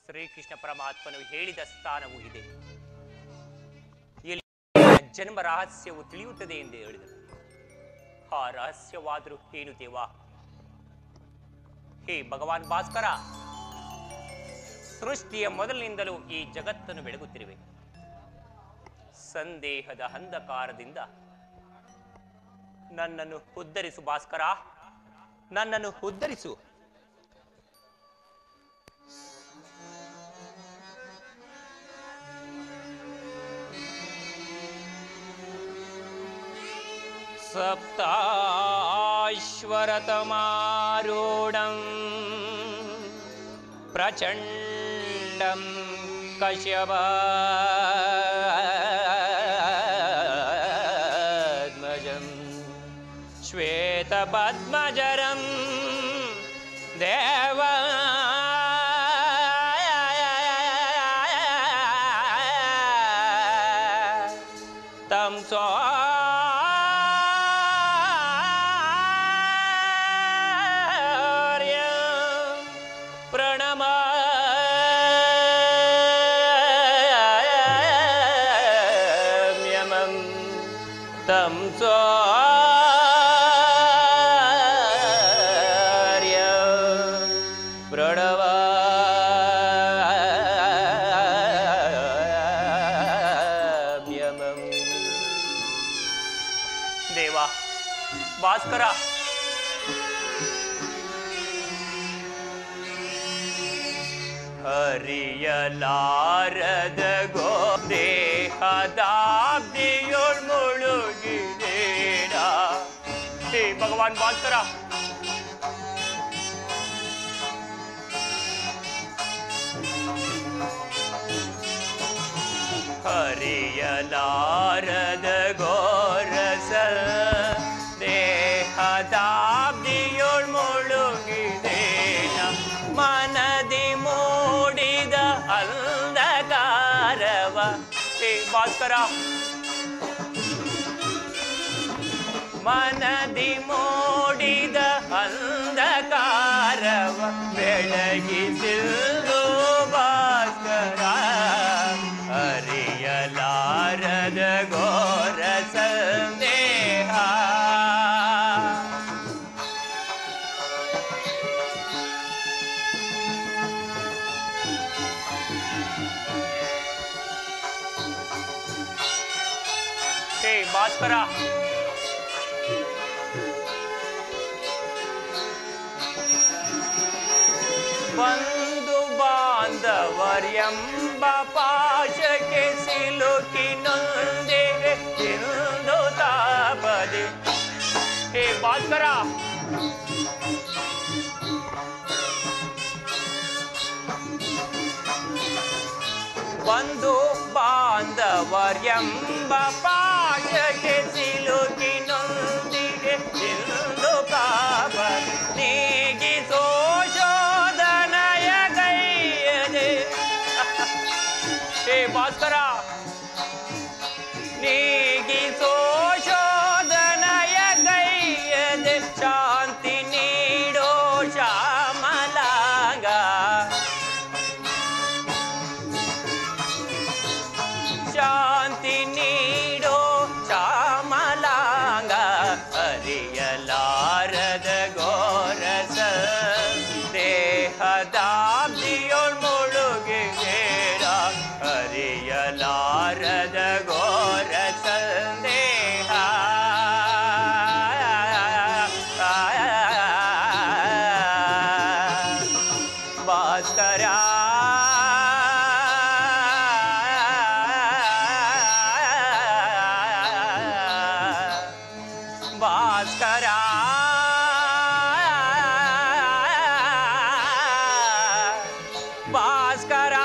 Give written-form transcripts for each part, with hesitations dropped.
ಶ್ರೀಕೃಷ್ಣ ಪರಮಾತ್ಮನು ಹೇಳಿದ ಸ್ಥಾನವೂ ಇದೆ. ಇಲ್ಲಿ ಜನ್ಮ ರಹಸ್ಯವು ತಿಳಿಯುತ್ತದೆ ಎಂದು ಹೇಳಿದರು. ಆ ರಹಸ್ಯವಾದರೂ ಏನು ದೇವಾ? ಹೇ ಭಗವಾನ್ ಭಾಸ್ಕರ, ಸೃಷ್ಟಿಯ ಮೊದಲಿನಿಂದಲೂ ಈ ಜಗತ್ತನ್ನು ಬೆಳಗುತ್ತಿರುವೆ. ಸಂದೇಹದ ಅಂಧಕಾರದಿಂದ ನನ್ನನ್ನು ಉದ್ಧರಿಸು ಭಾಸ್ಕರ, ನನ್ನನ್ನು ಉದ್ಧರಿಸು. ಸಪ್ತಾಶ್ವರತಮಾರೂಢಂ ಪ್ರಚಂಡಂ ಕಶ್ಯಪಾತ್ಮಜಂ ಶ್ವೇತಪದ್ಮಜರಂ ದೇವ ತಂ ದೇವಾ ಭಾಸ್ಕರ, ಹರಿಯಲಾರದ ಗೋ ದೇಹದಾಬ್ದಿಯೊಳ್ ಮುಳುಗಿದೇಡ. ಹೇ ಭಗವಾನ್ ಭಾಸ್ಕರ, ಹರಿಯಲಾರದ ಗೋರಸ ದೇಹದಾಬ್ದಿಯೊಳ್ ಮುಳುಗಿದೇನ. ಮನದಿ ಮೂಡಿದ ಅಂಧಕಾರವ. ಹೇ ಭಾಸ್ಕರ, ಮನದಿ ಮೂಡಿದ ಅಂಧಕಾರವ ಬೆಳಗಿಸಿಲ್ಲು ಭಾಸ್ಕರ. ಹರಿಯಲಾರದ ಘೋರ ಸಂದೇಹ. ಹೇ ಭಾಸ್ಕರ, ಬಂಧು ಬಾಂಧವರ್ಯಂಬ ಪಾಶಕ್ಕೆ ಸಿಲುಕಿ ನೊಂದೆ ಎಂದು ತಾಪದೆ. ಹೇ ಭಾಸ್ಕರ, ಬಂಧು ಬಾಂಧವರ್ಯಂಬ ಪಾಶಕ್ಕೆ ಸಿಲುಕಿ ನೊಂದಿಗೆ ಎಂದು ತಾಪದೆ. ನೀಗಿಸೋ ಶೋಧನಯ ಕೈಯದೆ. ಹೇ ಭಾಸ್ಕರ, ನೀಗಿಸೋ ಶೋಧನಯ ಕೈಯದೆ. ಶಾಂತಿ ನೀಡೋ ಶ್ಯಾಮಲಾಂಗ. ಶಾಂತಿ ನೀಡೋ ಶ್ಯಾಮಲಾಂಗ. ಹರಿಯಲಾರದ ಘೋರಸ ದೇಹದಾಬ್ದಿಯೊಳ್ ಮುಳುಗಿದೇಡ. ಹರಿಯಲಾರದ ಘೋರ ಸಂದೇಹ. ಭಾಸ್ಕರ, ಭಾಸ್ಕರ, ಭಾಸ್ಕರ,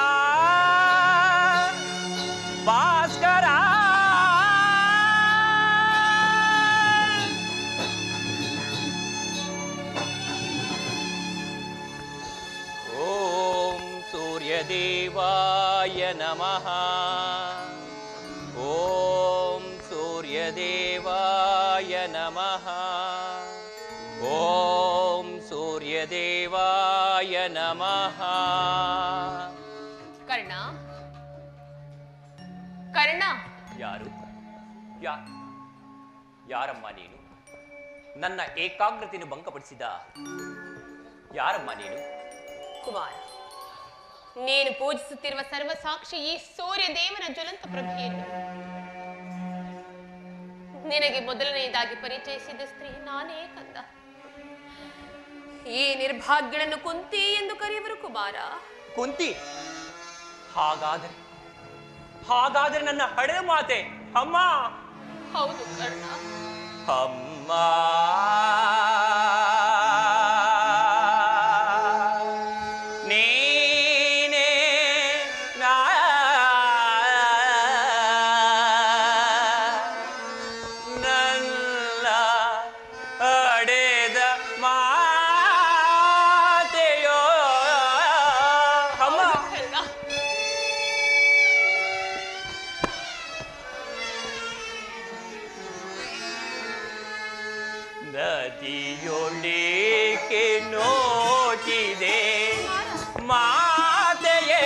ಭಾಸ್ಕರ. ಓಂ ಸೂರ್ಯದೇವಾಯ ನಮಃ. ಓಂ ಸೂರ್ಯದೇವಾಯ ನಮಃ. ಓಂ ಸೂರ್ಯದೇವಾಯ ನಮಃ. ಯಾರು ಯಾರಮ್ಮ ನೀನು? ನನ್ನ ಏಕಾಗ್ರತೆಯನ್ನು ಭಂಗಪಡಿಸಿದ ಯಾರಮ್ಮ ನೀನು? ಕುಮಾರ, ನೀನು ಪೂಜಿಸುತ್ತಿರುವ ಸರ್ವಸಾಕ್ಷಿ ಈ ಸೂರ್ಯ ದೇವನ ಜ್ವಲಂತ ಪ್ರಭೆಯನ್ನು ನಿನಗೆ ಮೊದಲನೆಯದಾಗಿ ಪರಿಚಯಿಸಿದ ಸ್ತ್ರೀ ನಾನೇ ಕಂದ. ಈ ನಿರ್ಭಾಗ್ಯಗಳನ್ನು ಕುಂತಿ ಎಂದು ಕರೆಯುವರು ಕುಮಾರ. ಕುಂತಿ? ಹಾಗಾದರೆ ನನ್ನ ಹಳೆಯ ಮಾತೆ ಅಮ್ಮ? ಹೌದು ಕರ್ಣ. ಅಮ್ಮ ನದಿಯೊಳಗೆ ನೋಡಿದೆ ಮಾತೆಯೇ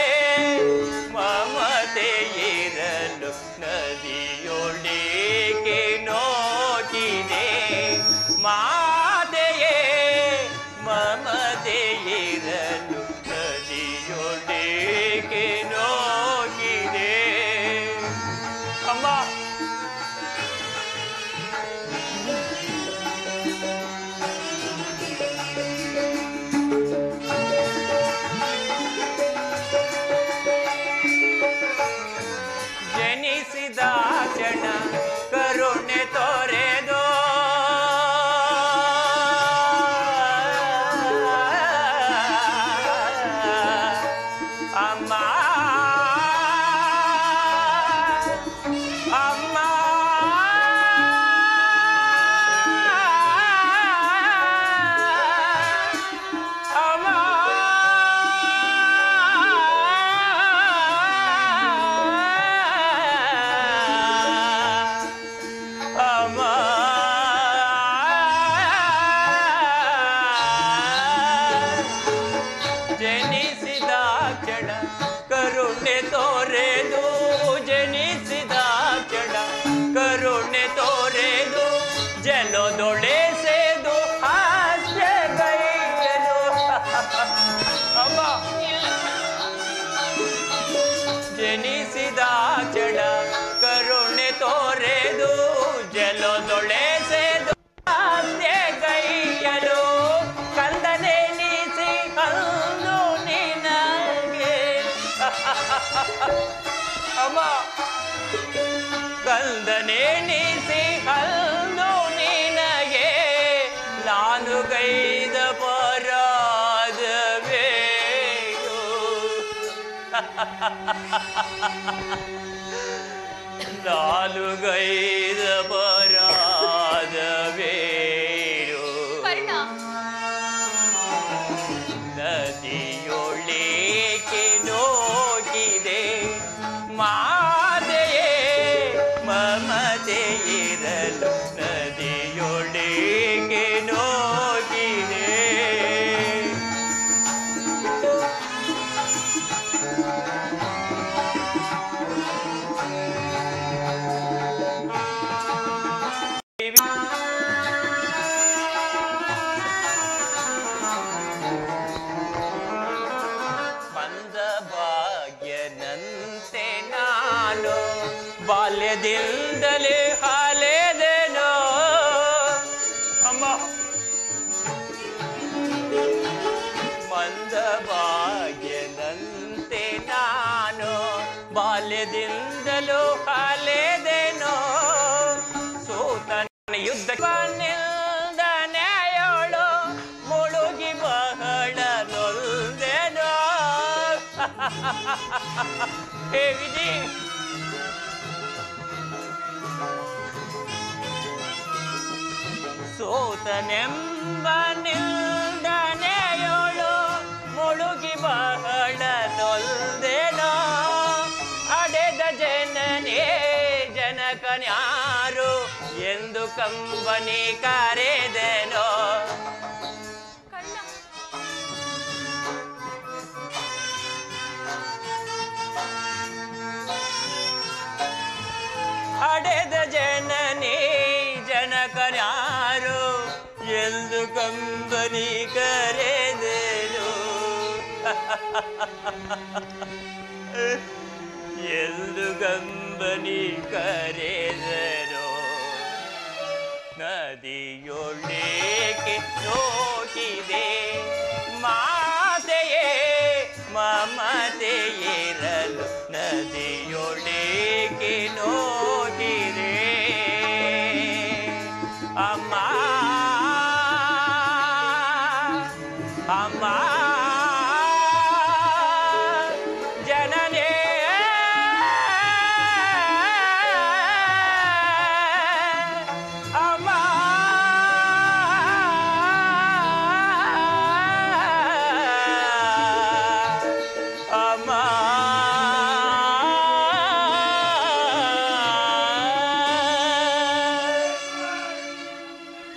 ಮಮತೆ ಇರಲು, ನದಿಯೊಳಗೆ ನೋಡಿದೆ ಮಾತೆಯೇ ಮಮತೆ ಇರಲು, ನದಿಯೊಳಗೆ ನೋಡಿದೆ ಅಮ್ಮ. ಜನ ಕರುಣೆ ತೋರೆದೋ ಅಮ್ಮ ಅಮ್ಮ ಅಮ್ಮ ಜನಿಸಿದ ಕ್ಷಣ ಕರುಣೆ ತೋರೆದು, ಜನಿಸಿದ ಕ್ಷಣ ಕರುಣೆ ತೋರೆದು, ಜಲದೊಳೆಸೆದು ಹಾಸ್ಯಗೈಯಲು ಅಮ್ಮ. ಜನಿಸಿದ ಕ್ಷಣ ಕರುಣೆ ತೋರೆದು, ಜಲದೊಳೆಸೆದು ಹಾಸ್ಯಗೈಯಲು, ಕಂದನೆ ನೀಸಿ ಅಂದು ನಿನಗೆ ಅಮ್ಮ. ಕಂದನೆ ನೀಸಿ ಅಂದು ನಿನಗೆ ನಾನು ಗೈದ ಪರಾಧವೇನು, ನಾನು ಗೈದ ಪರಾಧವೇನು. ನದಿಯೊಳಗೆ ನೋಡಿದೆ ಮಾತೆಯೇ ಮಮತೆ ಇರಲು, ನದಿಯೊಳಗೆ ನೋಡಿದೆ. ಮಂದಭಾಗ್ಯನಂತೆ ನಾನು ಬಾಲ್ಯದಿಂದಲೇ ಹಾಲೆದೆನೋ ಅಮ್ಮ. ಮಂದಭಾಗ್ಯನಂತೆ ನಾನು ಬಾಲ್ಯದಿಂದಲೂ ಹಾಲೆದೆನೋ, ಸೂತನ ಯುದ್ಧ ನಿಲ್ದನೆಯೋಳು ಮುಳುಗಿ ಬಹಳ ನೊಂದೆನೋ. ಹೇ ವಿಧಿ, ಸೋತನೆಂಬ ನಿಲ್ದನೆಯೋಳು ಮುಳುಗಿ ಬಹಳ ನೊಂದೆನೋ. ಅಡೆದ ಜನನೇ ಜನಕನ್ಯಾರು ಎಂದು ಕಂಬನಿ ಕರೆದೆನೋ. ಎಂದು ಗಂಬನಿ ಕರೆದರೋ ನದಿಯೊಳಗೆ ನೋಡಿದೆ ಮಾತೆಯೇ ಮಮತೆಯಿರಲು ನದಿಯೊಳಗೆ ನೋಡಿದೆ ಅಮ್ಮ ಅಮ್ಮ ಜನನೇ ಅಮ್ಮ ಅಮ್ಮ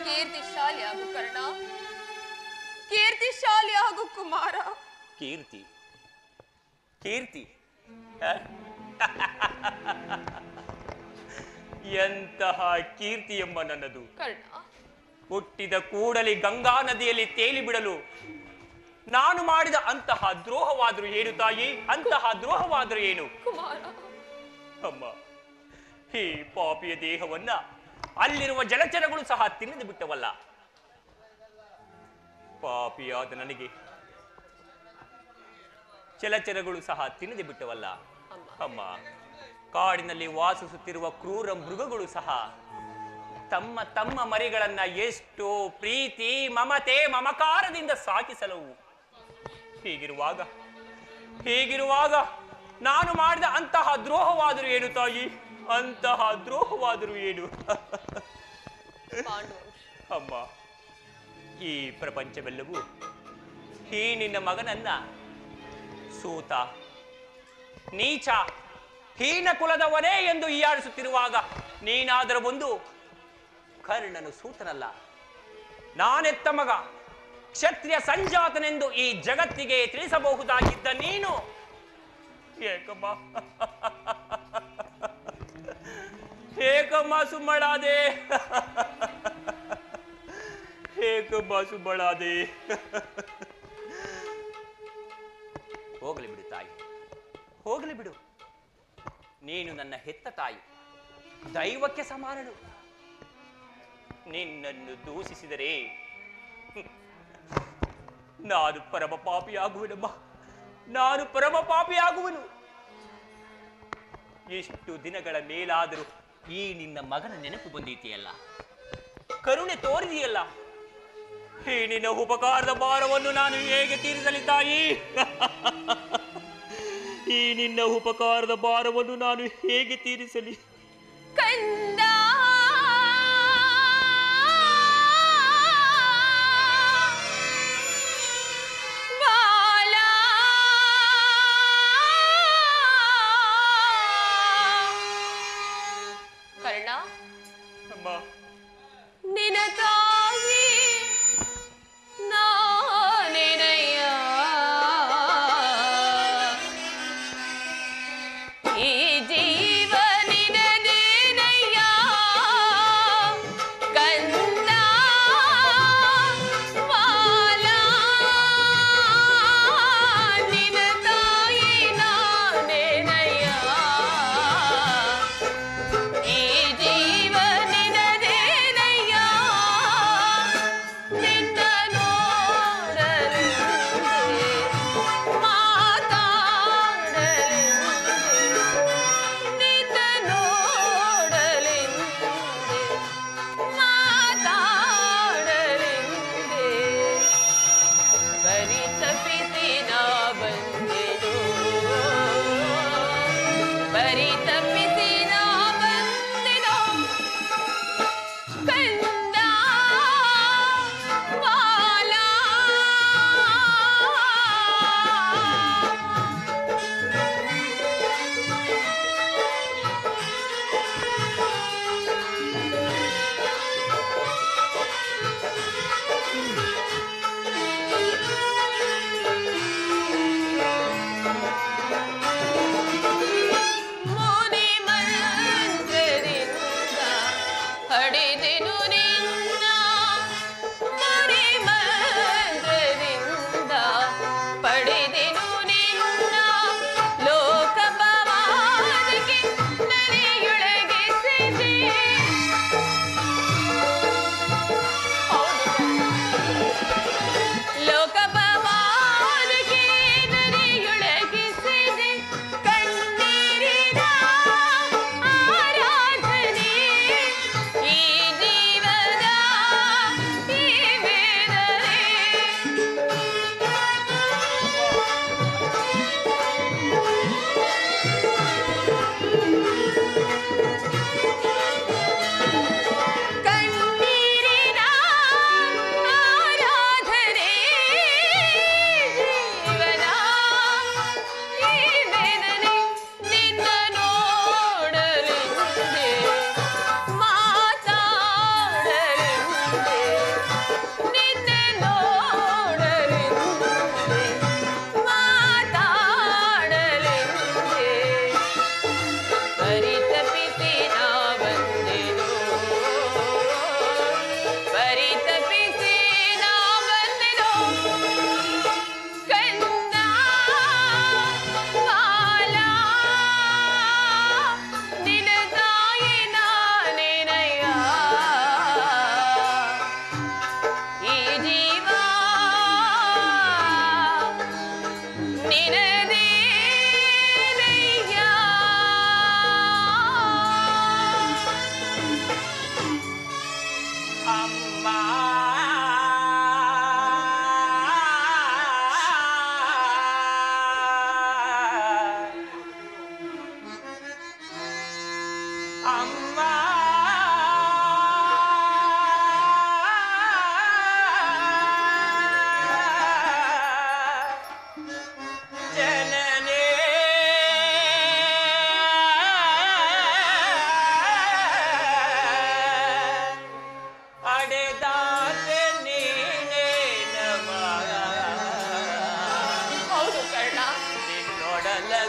ಕೀರ್ತಿಶಾಲಿ ಹಾಗೂ ಕರ್ಣ, ಕೀರ್ತಿಶಾಲಿ ಹಾಗೂ ಕುಮಾರ. ಕೀರ್ತಿ ಕೀರ್ತಿ ಎಂತಹ ಕೀರ್ತಿ ಎಂಬ ನನ್ನದು. ಕರ್ಣ, ಹುಟ್ಟಿದ ಕೂಡಲೇ ಗಂಗಾ ನದಿಯಲ್ಲಿ ತೇಲಿ ಬಿಡಲು ನಾನು ಮಾಡಿದ ಅಂತಹ ದ್ರೋಹವಾದರೂ ಏನು ತಾಯಿ? ಅಂತಹ ದ್ರೋಹವಾದರೂ ಏನು? ಕುಮಾರ, ಅಮ್ಮ, ಈ ಪಾಪಿಯ ದೇಹವನ್ನ ಅಲ್ಲಿರುವ ಜಲಚರಗಳು ಸಹ ತಿನ್ನದು ಬಿಟ್ಟವಲ್ಲ. ಪಾಪಿಯಾದ ನನಗೆ ಜಲಚರಗಳು ಸಹ ತಿನ್ನದೆ ಬಿಟ್ಟವಲ್ಲ. ಅಮ್ಮ, ಕಾಡಿನಲ್ಲಿ ವಾಸಿಸುತ್ತಿರುವ ಕ್ರೂರ ಮೃಗಗಳು ಸಹ ತಮ್ಮ ತಮ್ಮ ಮರಿಗಳನ್ನ ಎಷ್ಟೋ ಪ್ರೀತಿ ಮಮತೆ ಮಮಕಾರದಿಂದ ಸಾಕಿಸಲವು. ಹೀಗಿರುವಾಗ ನಾನು ಮಾಡಿದ ಅಂತಹ ದ್ರೋಹವಾದರೂ ಏನು ತಾಯಿ? ಅಂತಹ ದ್ರೋಹವಾದರೂ ಏನು? ಅಮ್ಮ, ಈ ಪ್ರಪಂಚವೆಲ್ಲವೂ ಈ ನಿನ್ನ ಮಗನನ್ನ ಸೂತ, ನೀಚ, ಹೀನ ಕುಲದವನೇ ಎಂದು ಹೀಯಾಡಿಸುತ್ತಿರುವಾಗ ನೀನಾದರೂ ಒಂದು ಕರ್ಣನು ಸೂತನಲ್ಲ, ನಾನೆತ್ತ ಮಗ, ಕ್ಷತ್ರಿಯ ಸಂಜಾತನೆಂದು ಈ ಜಗತ್ತಿಗೆ ತಿಳಿಸಬಹುದಾಗಿದ್ದ ನೀನು ಏಕಮ್ಮ ಏಕಮ್ಮ ಸುಮ್ಮಳಾದೆ, ಏಕಮ್ಮ ಸುಮ್ಮಳಾದೆ. ಹೋಗಲಿ ಬಿಡು ತಾಯಿ, ಹೋಗಲಿ ಬಿಡು. ನೀನು ನನ್ನ ಹೆತ್ತ ತಾಯಿ, ದೈವಕ್ಕೆ ಸಮಾನಳು. ನಿನ್ನನ್ನು ದೂಷಿಸಿದರೆ ನಾನು ಪರಮ ಪಾಪಿಯಾಗುವೆನಮ್ಮ, ನಾನು ಪರಮ ಪಾಪಿಯಾಗುವನು. ಎಷ್ಟು ದಿನಗಳ ಮೇಲಾದರೂ ಈ ನಿನ್ನ ಮಗನ ನೆನಪು ಬಂದೀತೆಯಲ್ಲ, ಕರುಣೆ ತೋರಿದೆಯಲ್ಲ. ಈ ನಿನ್ನ ಉಪಕಾರದ ಭಾರವನ್ನು ನಾನು ಹೇಗೆ ತೀರಿಸಲಿ ತಾಯಿ? ಈ ನಿನ್ನ ಉಪಕಾರದ ಭಾರವನ್ನು ನಾನು ಹೇಗೆ ತೀರಿಸಲಿ? ಕಂದ ಬಾಲ, ಕರ್ಣ, ಅಮ್ಮ, ನಿನ ತಾಯಿ ನಾನೇನಯ್ಯ. ಈ ಜೀವ ನಿನದೇನಯ್ಯ.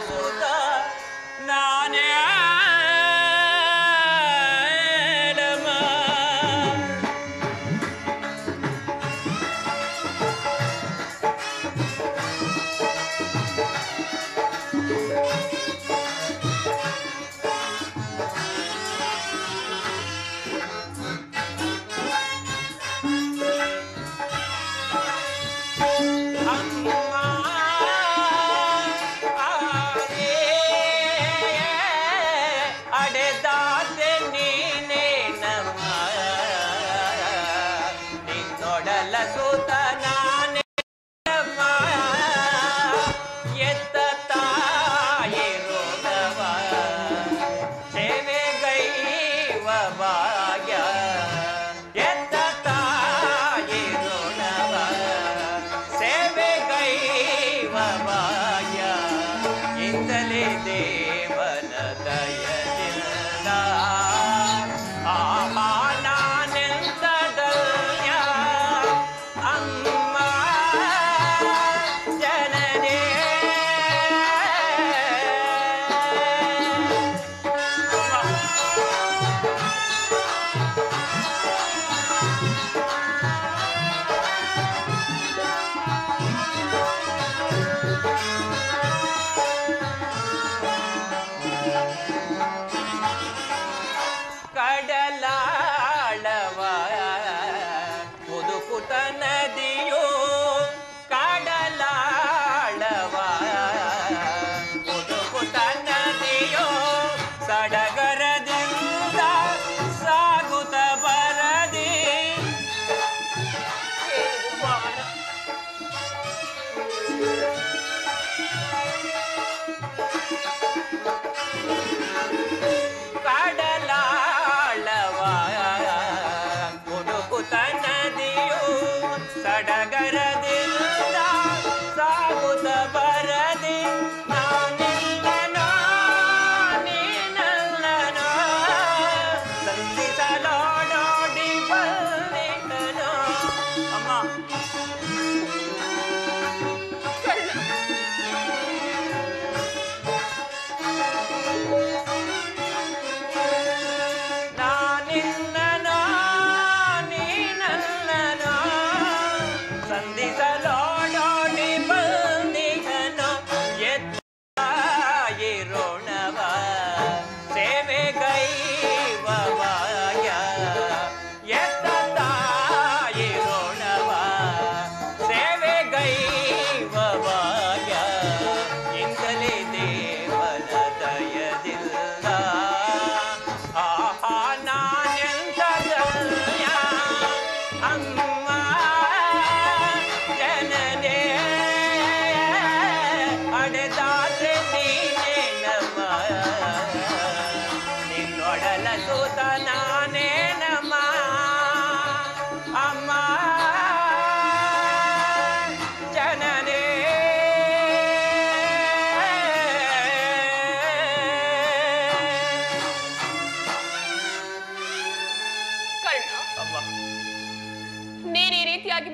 ಸುತ ನಾನೇ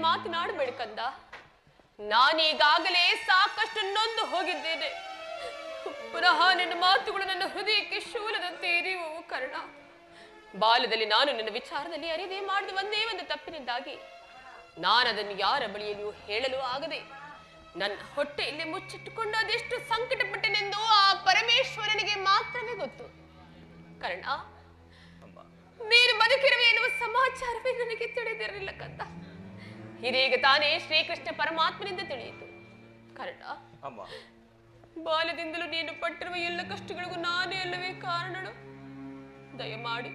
ಮಾತನಾಡಬೇಡ. ನಾನೀಗಾಗಲೇ ಸಾಕಷ್ಟು ನೊಂದು ಹೋಗಿದ್ದೇನೆ. ಪುನಃ ನಿನ್ನ ಮಾತುಗಳು ನನ್ನ ಹೃದಯಕ್ಕೆ ಶೂಲದಂತೆ ಇರಿಯುವವು ಕರ್ಣ. ಬಾಲ್ಯದಲ್ಲಿ ನಾನು ನನ್ನ ವಿಚಾರದಲ್ಲಿ ಅರಿದೇ ಮಾಡಿದ ಒಂದೇ ಒಂದು ತಪ್ಪಿನಿಂದಾಗಿ ನಾನದನ್ನು ಯಾರ ಬಳಿಯಲ್ಲಿಯೂ ಹೇಳಲು ಆಗದೆ ನನ್ನ ಹೊಟ್ಟೆಯಲ್ಲಿ ಮುಚ್ಚಿಟ್ಟುಕೊಂಡು ಅದೆಷ್ಟು ಸಂಕಟಪಟ್ಟೆನೆಂದು ಆ ಪರಮೇಶ್ವರನಿಗೆ ಮಾತ್ರವೇ ಗೊತ್ತು. ಕರ್ಣ, ನೀನು ಬದುಕಿರುವೆ ಎನ್ನುವ ಸಮಾಚಾರವೇ ನನಗೆ ತಿಳಿದಿರಲಿಲ್ಲ ಕಂದ. ಇದೀಗ ತಾನೇ ಶ್ರೀಕೃಷ್ಣ ಪರಮಾತ್ಮನಿಂದ ತಿಳಿಯಿತು. ಕರ್ಣ, ಬಾಲ್ಯದಿಂದಲೂ ನೀನು ಪಟ್ಟಿರುವ ಎಲ್ಲ ಕಷ್ಟಗಳಿಗೂ ನಾನೇ ಅಲ್ಲವೇ ಕಾರಣನು. ದಯಮಾಡಿ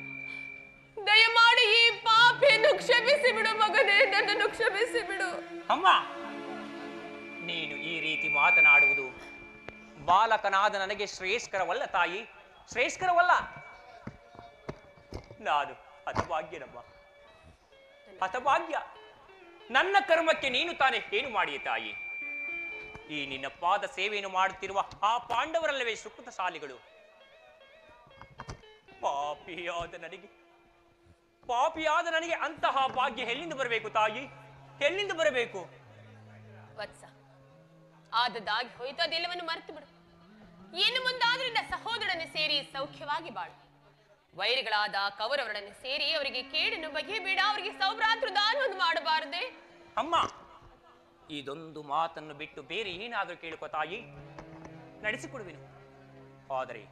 ಈ ಪಾಪಿಯನ್ನು ಕ್ಷಮಿಸಿ ಬಿಡು ಮಗನೇ, ನನ್ನನ್ನು ಕ್ಷಮಿಸಿ ಬಿಡು. ಅಮ್ಮ, ನೀನು ಈ ರೀತಿ ಮಾತನಾಡುವುದು ಬಾಲಕನಾದ ನನಗೆ ಶ್ರೇಷ್ಠಕರವಲ್ಲ ತಾಯಿ, ಶ್ರೇಷ್ಠಕರವಲ್ಲ. ನಾನು ಹತಭಾಗ್ಯನಮ್ಮ, ಹತಭಾಗ್ಯ. ನನ್ನ ಕರ್ಮಕ್ಕೆ ನೀನು ತಾನೇ ಏನು ಮಾಡಿಯ ತಾಯಿ? ಈ ನಿನ್ನ ಪಾದ ಸೇವೆಯನ್ನು ಮಾಡುತ್ತಿರುವ ಆ ಪಾಂಡವರಲ್ಲವೇ ಸುಕೃತಶಾಲಿಗಳು. ಪಾಪಿಯಾದ ನನಗೆ ಅಂತಹ ಭಾಗ್ಯ ಎಲ್ಲಿಂದ ಬರಬೇಕು ತಾಯಿ? ಎಲ್ಲಿಂದ ಬರಬೇಕು? ವತ್ಸ, ಆದದ್ದಾಗಿ ಹೋಯ್ತು, ಅದೆಲ್ಲವನ್ನು ಮರೆತು ಬಿಡು. ಇನ್ನು ಮುಂದಾದ್ರೂ ನಿನ್ನ ಸಹೋದರನೇ ಸೇರಿ ಸೌಖ್ಯವಾಗಿ ಬಾಳು. ವೈರಿಗಳಾದ ಕೌರವರನ್ನು ಸೇರಿ ಅವರಿಗೆ ಕೇಡನ್ನು ಬಗೆಯಬೇಡ, ಅವರಿಗೆ ಸೌಭ್ರಾತೃ ದಾನವನ್ನು ಮಾಡಬಾರದೆ. ಅಮ್ಮ, ಇದೊಂದು ಮಾತನ್ನು ಬಿಟ್ಟು ಬೇರೆ ಏನಾದರೂ ಕೇಳಿಕೊ ತಾಯಿ, ನಡೆಸಿಕೊಡುವೆನು. ಆದರೆ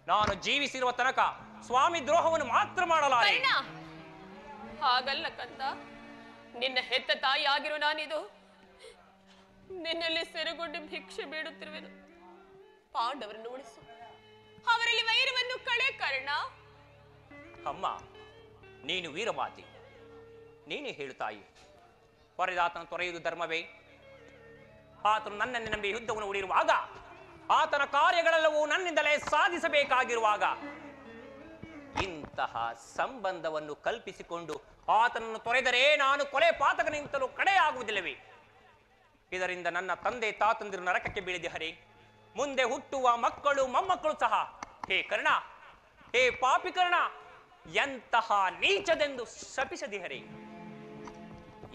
ನಾನು ಜೀವಿಸಿರುವ ತನಕ ಸ್ವಾಮಿ ದ್ರೋಹವನ್ನು ಮಾತ್ರ ಮಾಡಲಾರೆ. ಹಾಗಲ್ಲ ಕಂದ, ನಿನ್ನ ಹೆತ್ತ ತಾಯಿ ಆಗಿರೋ ನಾನಿದು ನಿನ್ನಲ್ಲಿ ಸೆರೆಗೊಂಡು ಭಿಕ್ಷೆ ಬೇಡುತ್ತಿರುವೆನು. ಪಾಂಡವರನ್ನು ಉಳಿಸು, ಅವರಲ್ಲಿ ವೈರವನ್ನು ಕಳೆ ಕರ್ಣ. ಅಮ್ಮ, ನೀನು ವೀರಮಾತೆ, ನೀನೇ ಹೇಳು ತಾಯಿ. ಹೊರೆದಾತನ ತೊರೆಯುವುದು ಧರ್ಮವೇ? ಆತನು ನನ್ನನ್ನು ನಂಬಿ ಯುದ್ಧವನ್ನು ಉಳಿರುವಾಗ, ಆತನ ಕಾರ್ಯಗಳೆಲ್ಲವೂ ನನ್ನಿಂದಲೇ ಸಾಧಿಸಬೇಕಾಗಿರುವಾಗ ಇಂತಹ ಸಂಬಂಧವನ್ನು ಕಲ್ಪಿಸಿಕೊಂಡು ಆತನನ್ನು ತೊರೆದರೆ ನಾನು ಕೊಲೆ ಪಾತಕನಿಂತಲೂ ಕಡೆಯಾಗುವುದಿಲ್ಲವೇ? ಇದರಿಂದ ನನ್ನ ತಂದೆ ತಾತಂದಿರು ನರಕಕ್ಕೆ ಬೀಳಿದಿಹರೇ, ಮುಂದೆ ಹುಟ್ಟುವ ಮಕ್ಕಳು ಮೊಮ್ಮಕ್ಕಳು ಸಹ ಹೇ ಕರ್ಣ, ಹೇ ಪಾಪಿ ಕರ್ಣ, ಎಂತಹ ನೀಚದೆಂದು ಶಪಿಸದಿಹರೇ.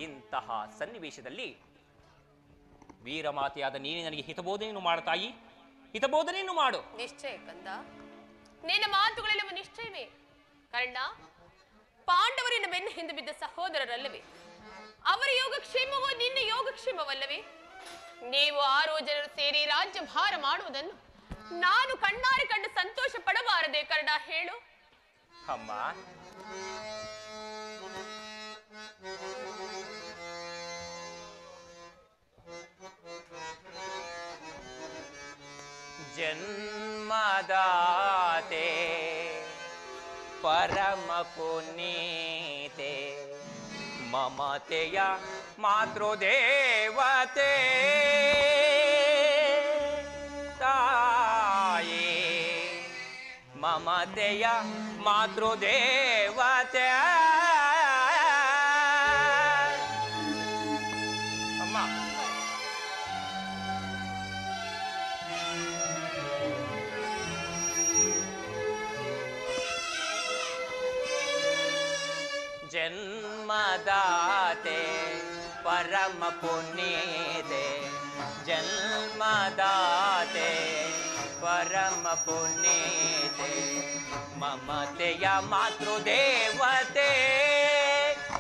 ಇಂತಹ ಸನ್ನಿವೇಶದಲ್ಲಿ ವೀರಮಾತೆಯಾದ ನೀನು ನನಗೆ ಹಿತಬೋಧನೆಯನ್ನು ಮಾಡು ತಾಯಿ, ಹಿತಬೋಧನೆಯನ್ನು ಮಾಡು. ನಿಶ್ಚಯ ಕಂದ, ನಿನ್ನ ಮಾತುಗಳೆಲ್ಲವೂ ನಿಶ್ಚಯವೇ. ಕರ್ಣ, ಪಾಂಡವರಿನ ಬೆನ್ನ ಹಿಂದೆ ಬಿದ್ದ ಸಹೋದರರಲ್ಲವೇ? ಅವರ ಯೋಗಕ್ಷೇಮವೋ ನಿನ್ನ ಯೋಗಕ್ಷೇಮವಲ್ಲವೇ? ನೀವು 6 ಜನರು ಸೇರಿ ರಾಜ್ಯ ಭಾರ ಮಾಡುವುದನ್ನು ನಾನು ಕಣ್ಣಾರೆ ಕಂಡು ಸಂತೋಷ ಪಡಬಾರದೆ ಕರ್ಣ, ಹೇಳು. ಅಮ್ಮ, ಜನ್ಮದಾತೆ ಪರಮ ಪುನೀತೆ ಮಮತೆಯ ಮಾತೃದೇವತೆ ತಾಯೇ, ಮಮತೆಯ ಮಾತೃದೇವತೆ. ಅಮ್ಮ, ಜನ್ಮದಾತೆ ಪರಮ ಪುನೀತೆ, ಜನ್ಮದಾತೆ ಪರಮ ಪುನೀತೆ ಮಮತೆಯ ಮಾತೃದೇವತೆ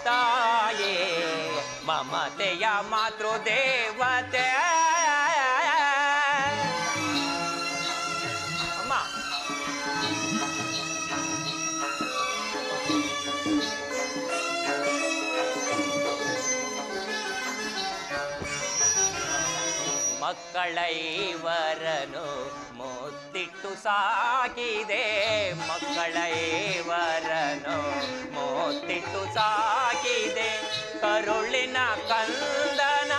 ತಾಯೇ, ಮಮತೆಯ ಮಾತೃದೇವತೆ. ಅಮ್ಮ, ಮಕ್ಕಳೈವರನು ಮುತ್ತಿಟ್ಟು ಸಾಕಿದೆ, ಮಕ್ಕಳೈವರನು ಮುತ್ತಿಟ್ಟು ಸಾಕಿದೆ, ಕರುಳಿನ ಕಂದನ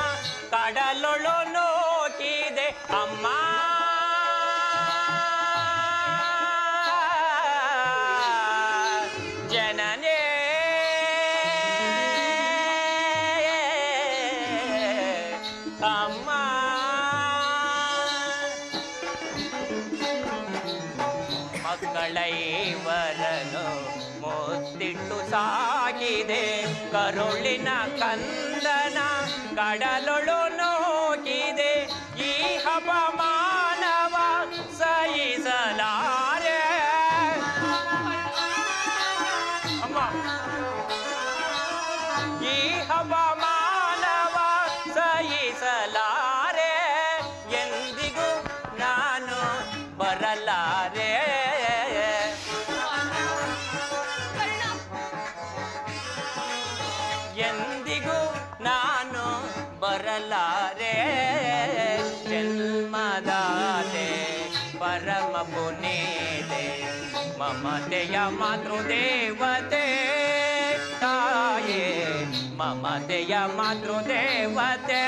ಕಡಲೊಳು ನೋಕಿದೆ. ಅಮ್ಮ, ಜನನೇ ಅಮ್ಮ, ಮಕ್ಕಳೈವರನು ಮುತ್ತಿಟ್ಟು ಸಾಗಿದೆ, ಕರುಳಿನ ಕಂದನ ಕಡಲೊಳು ನೋಕಿದೆ, ಈ ಹವಾಮಾನವ ಸಹಿಸಲಾರೆ. ಅಮ್ಮ, ಈ ಹವಾಮಾನವ ಸಹಿಸಲಾರೆ, ಎಂದಿಗೂ ನಾನು ಬರಲಾರೆ. ಎಂದಿಗೂ ನಾನು ಬರಲಾರೆ. ಜನ್ಮದಾತೆ ಪರಮ ಪುನೀತೆ ಮಮತೆಯ ಮಾತೃದೇವತೆ ತಾಯೇ, ಮಮತೆಯ ಮಾತೃದೇವತೆ.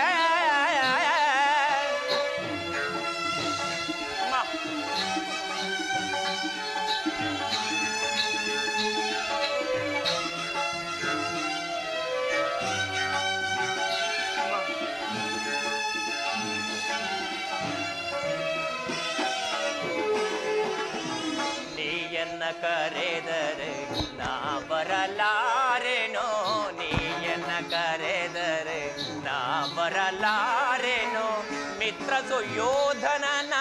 ಕರೆದರೆ ನಾ ಬರಲಾರೆನೋ, ನೀಯನ್ನ ಕರೆದರೆ ನಾ ಬರಲಾರೆನೋ, ಮಿತ್ರ ಸುಯೋಧನನ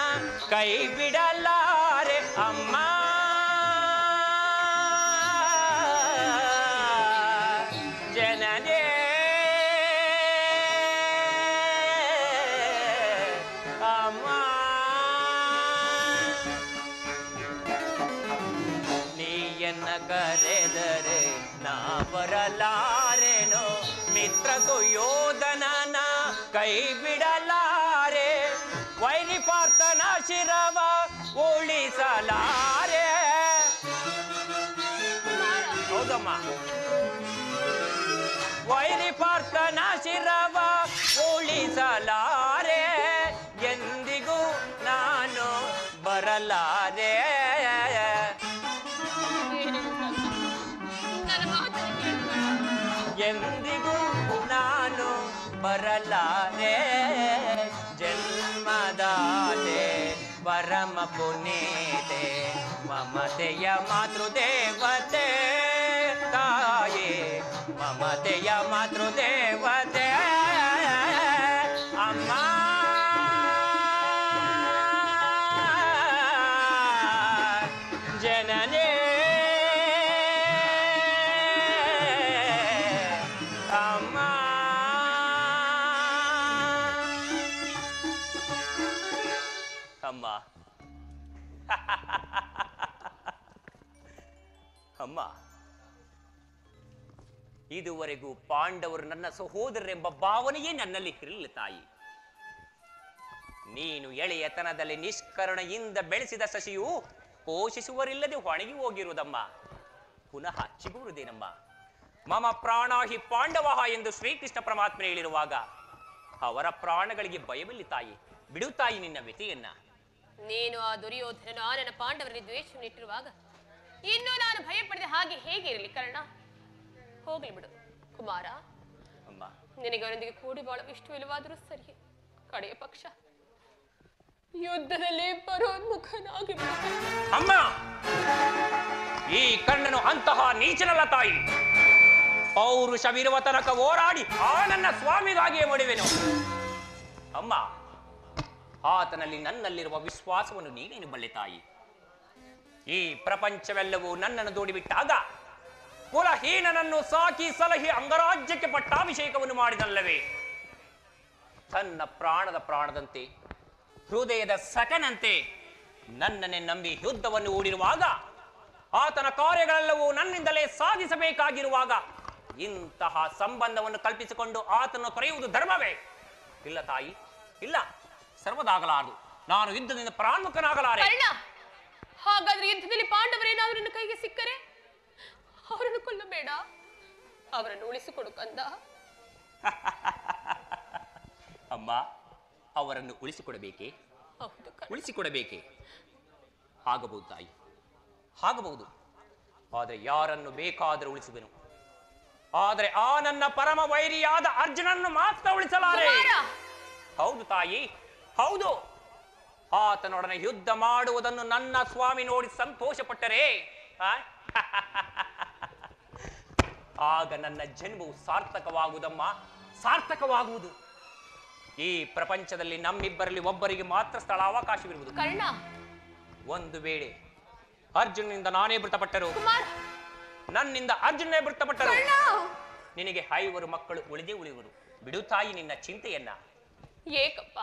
ಕೈ ಬಿಡಲಾರೆ ಅಮ್ಮ ಜನನೇ ಅಮ್ಮ ನೀಯನ್ನ ಕರೆದರೆ ನಾ ಬರಲಾರೆನೋ ಮಿತ್ರ ಸುಯೋಧನನ ಕೈ ಬಿಡಲಾರೆ ವೈರಿ ಪಾರ್ಥನ ಶಿರವ ಉಳಿಸಲಾರೆ ಹೌದಮ್ಮ ವೈರಿ ಪಾರ್ಥನ ಶಿರವ ಉಳಿಸಲಾರೆ ಎಂದಿಗೂ ನಾನು ಬರಲಾರೆ ಎಂದಿಗೂ ನಾನು ಬರಲಾರೆ ಜನ್ಮದಾತೆ ಪರಮ ಪುನೀತೆ ಮಮತೆಯ ಮಾತೃದೇವತೆ ತಾಯೇ ಮಮತೆಯ ಮಾತೃದೇವತೆ ಅಮ್ಮ ಜನನೇ ಅಮ್ಮ ಅಮ್ಮ ಅಮ್ಮ ಇದುವರೆಗೂ ಪಾಂಡವರು ನನ್ನ ಸಹೋದರರೆಂಬ ಭಾವನೆಯೇ ನನ್ನಲ್ಲಿ ಇರಲಿಲ್ಲ ತಾಯಿ. ನೀನು ಎಳೆಯತನದಲ್ಲಿ ನಿಷ್ಕರುಣೆಯಿಂದ ಬೆಳೆಸಿದ ಸಸಿಯು ಪೋಷಿಸುವರಿಲ್ಲದೆ ಒಣಗಿ ಹೋಗಿರುವುದಮ್ಮ. ಪುನಃ ಚಿಗುರುವುದೇನಮ್ಮ. ಮಮ ಪ್ರಾಣಾಹಿ ಪಾಂಡವಃ ಎಂದು ಶ್ರೀಕೃಷ್ಣ ಪರಮಾತ್ಮ ಹೇಳಿರುವಾಗ ಅವರ ಪ್ರಾಣಗಳಿಗೆ ಭಯವಿಲ್ಲ ತಾಯಿ. ಬಿಡು ತಾಯಿ ನಿನ್ನ ವ್ಯಥೆಯನ್ನ. ನೀನು ಆ ದುರ್ಯೋಧನನು ನನ್ನ ಪಾಂಡವರಲ್ಲಿ ದ್ವೇಷವನ್ನಿಟ್ಟಿರುವಾಗ ಇನ್ನು ನಾನು ಭಯಪಡದೆ ಹಾಗೆ ಹೇಗೆ ಇರಲಿ ಕರ್ಣ? ಹೋಗ್ಲಿ ಬಿಡು ಕುಮಾರ. ಅಮ್ಮ ನಿನಗೆ ಅವರೊಂದಿಗೆ ಕೂಡಿ ಬಾಳುವ ಇಷ್ಟವಿಲ್ಲವಾದರೂ ಸರಿ, ಕಡೆಯ ಪಕ್ಷ ಯುದ್ಧದಲ್ಲಿ ಪರೋನ್ಮುಖನಾಗಿ ಅಮ್ಮ. ಈ ಕರ್ಣನು ಅಂತಹ ನೀಚನಲ್ಲ ತಾಯಿ. ಪೌರುಷವಿರುವ ತನಕ ಹೋರಾಡಿ ಆ ನನ್ನ ಸ್ವಾಮಿಗಾಗಿಯೇ ಮಡಿವೆನು ಅಮ್ಮ. ಆತನಲ್ಲಿ ನನ್ನಲ್ಲಿರುವ ವಿಶ್ವಾಸವನ್ನು ನೀನೇನು ಬಲ್ಲೆ ತಾಯಿ. ಈ ಪ್ರಪಂಚವೆಲ್ಲವೂ ನನ್ನನ್ನು ದೂಡಿಬಿಟ್ಟಾಗ ಕುಲಹೀನನನ್ನು ಸಾಕಿ ಸಲಹಿ ಅಂಗರಾಜ್ಯಕ್ಕೆ ಪಟ್ಟಾಭಿಷೇಕವನ್ನು ಮಾಡಿದಲ್ಲವೇ. ತನ್ನ ಪ್ರಾಣದ ಪ್ರಾಣದಂತೆ ಹೃದಯದ ಸಕನಂತೆ ನನ್ನನ್ನೇ ನಂಬಿ ಯುದ್ಧವನ್ನು ಹೂಡಿರುವಾಗ ಆತನ ಕಾರ್ಯಗಳೆಲ್ಲವೂ ನನ್ನಿಂದಲೇ ಸಾಧಿಸಬೇಕಾಗಿರುವಾಗ ಇಂತಹ ಸಂಬಂಧವನ್ನು ಕಲ್ಪಿಸಿಕೊಂಡು ಆತನನ್ನು ತೊರೆಯುವುದು ಧರ್ಮವೇ? ಇಲ್ಲ ತಾಯಿ, ಇಲ್ಲ, ಸರ್ವದಾಗಲಾರದು. ನಾನು ಯುದ್ಧದಿಂದ ಪ್ರಾನ್ಮುಖನಾಗಲಾರೆ. ಹಾಗಾದ್ರೆ ಯುದ್ಧದಲ್ಲಿ ಪಾಂಡವರೇನಾದ್ರೂ ನನ್ನ ಕೈಗೆ ಸಿಕ್ಕರೆ ಅವರನ್ನು ಕೊಲ್ಲಬೇಡ, ಅವರನ್ನು ಉಳಿಸಿಕೊಡು ಕಂದ. ಅಮ್ಮ, ಅವರನ್ನು ಉಳಿಸಿಕೊಡಬೇಕೆ? ಹೌದು, ಉಳಿಸಿಕೊಡಬೇಕೆ? ಆಗಬಹುದು ತಾಯಿ, ಆಗಬಹುದು. ಆದರೆ ಯಾರನ್ನು ಬೇಕಾದರೂ ಉಳಿಸುವೆನು. ಆದರೆ ಆ ನನ್ನ ಪರಮ ವೈರಿಯಾದ ಅರ್ಜುನನ್ನು ಮಾತ್ರ ಉಳಿಸಲಾರೆ. ಹೌದು ತಾಯಿ, ಹೌದು. ಆತನೊಡನೆ ಯುದ್ಧ ಮಾಡುವುದನ್ನು ನನ್ನ ಸ್ವಾಮಿ ನೋಡಿ ಸಂತೋಷ ಪಟ್ಟರೆ ಆಗ ನನ್ನ ಜನ್ಮವು ಸಾರ್ಥಕವಾಗುವುದಮ್ಮ, ಸಾರ್ಥಕವಾಗುವುದು. ಈ ಪ್ರಪಂಚದಲ್ಲಿ ನಮ್ಮಿಬ್ಬರಲ್ಲಿ ಒಬ್ಬರಿಗೆ ಮಾತ್ರ ಸ್ಥಳಾವಕಾಶವಿರುವುದು. ಒಂದು ವೇಳೆ ಅರ್ಜುನನಿಂದ ನಾನೇ ಮೃತಪಟ್ಟರು, ನನ್ನಿಂದ ಅರ್ಜುನೇ ಮೃತಪಟ್ಟರು, ನಿನಗೆ 5 ಮಕ್ಕಳು ಉಳಿದೇ ಉಳಿಯುವರು. ಬಿಡು ತಾಯಿ ನಿನ್ನ ಚಿಂತೆಯನ್ನ. ಏಕಪ್ಪ,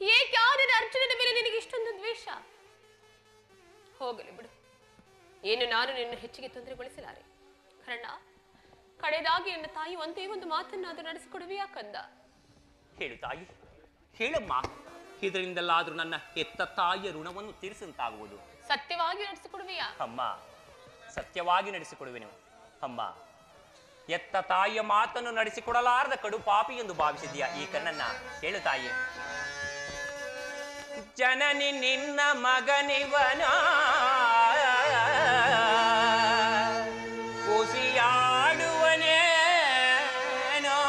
ಏಕೆ ಆದಿನ ಅರ್ಜುನನ ಮೇಲೆ ನಿನಗೆ ಇಷ್ಟೊಂದು ದ್ವೇಷ? ಹೋಗಲಿ ಬಿಡು, ಏನು ನಾನು ನಿನ್ನ ಹೆಚ್ಚಿಗೆ ತೊಂದರೆಗೊಳಿಸಲಾರೆ. ಕರ್ಣ, ಕಡೆದಾಗಿ ನನ್ನ ತಾಯಿ ಒಂದೇ ಒಂದು ಮಾತನ್ನಾದರೂ ನಡೆಸಿಕೊಡುವೆಯಾ ಕಂದ? ಹೇಳು ತಾಯಿ, ಹೇಳಮ್ಮ. ಇದರಿಂದಲಾದ್ರೂ ನನ್ನ ಹೆತ್ತ ತಾಯಿಯ ಋಣವನ್ನು ತೀರಿಸಂತಾಗುವುದು. ಸತ್ಯವಾಗಿ ನಡೆಸಿಕೊಡುವೆಯಾ? ಅಮ್ಮ, ಸತ್ಯವಾಗಿ ನಡೆಸಿಕೊಡುವೆನು ಅಮ್ಮ. ಎತ್ತ ತಾಯಿಯ ಮಾತನ್ನು ನಡೆಸಿಕೊಡಲಾರದ ಕಡು ಪಾಪಿ ಎಂದು ಭಾವಿಸಿದ್ಯಾ ಈ ಕಣ್ಣನ್ನ? ಹೇಳು ತಾಯಿ. ಜನನಿ ನಿನ್ನ ಮಗನಿವನ ಕುಸಿಯಾಡುವನೇನೋ,